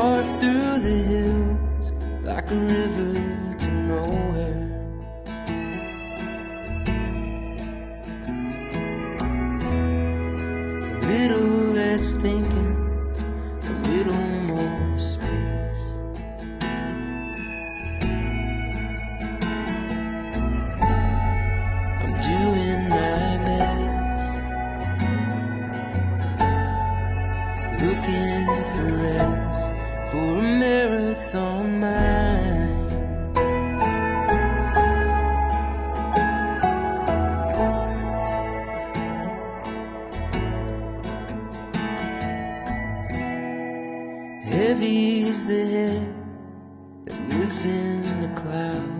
far through the hills like a river to nowhere. A little less thinking, a little more space. I'm doing my best, looking for rest, for a marathon mind. Heavy is the head that lives in the clouds.